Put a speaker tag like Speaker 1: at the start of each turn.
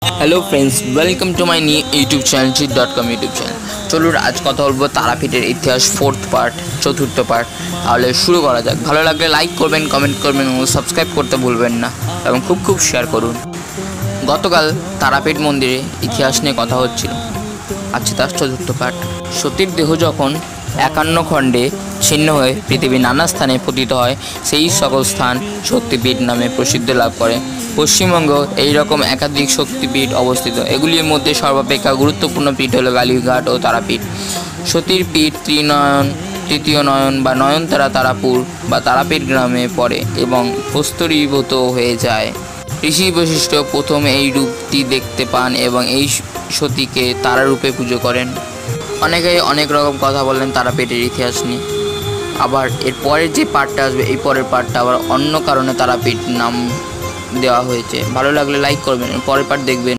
Speaker 1: Hello friends, welcome to my new YouTube channel G.com YouTube channel. চলুন আজ কথা বলবো তারাপীঠের ইতিহাস চতুর্থ পার্ট। তাহলে শুরু করা যাক। ভালো লাগলে লাইক করবেন, কমেন্ট করবেন এবং সাবস্ক্রাইব করতে ভুলবেন না এবং খুব শেয়ার করুন। গতকাল তারাপীঠ মন্দিরে ইতিহাস নিয়ে কথা হচ্ছিল। আজকে তার চতুর্থ পার্ট। সতীর দেহ যখন 51 খণ্ডে ছিন্ন হয়ে পৃথিবীর নানা স্থানে পতিত হয়, সেই সকল স্থান শক্তিপীঠ নামে প্রসিদ্ধ লাভ করে। পশ্চিমবঙ্গ এই রকম একাধিক শক্তিপীঠ অবস্থিত। এগুলির মধ্যে সর্বাপেক্ষা গুরুত্বপূর্ণ পীঠ হল কালীঘাট ও তারাপীঠ। সতীর পীঠ তৃতীয় নয়ন বা নয়নতারা তারাপুর বা তারাপীঠ গ্রামে পড়ে এবং প্রস্তরীভূত হয়ে যায়। ঋষি বশিষ্ঠ প্রথম এই রূপটি দেখতে পান এবং এই সতীকে তারা রূপে পুজো করেন। অনেকেই অনেক রকম কথা বললেন তারাপীঠের ইতিহাস নিয়ে। আবার এর পরের যে পার্টটা আসবে, এই পরের পার্টটা আবার অন্য কারণে তারাপীঠ নাম দেওয়া হয়েছে। ভালো লাগলে লাইক করবেন, পরের পার্ট দেখবেন।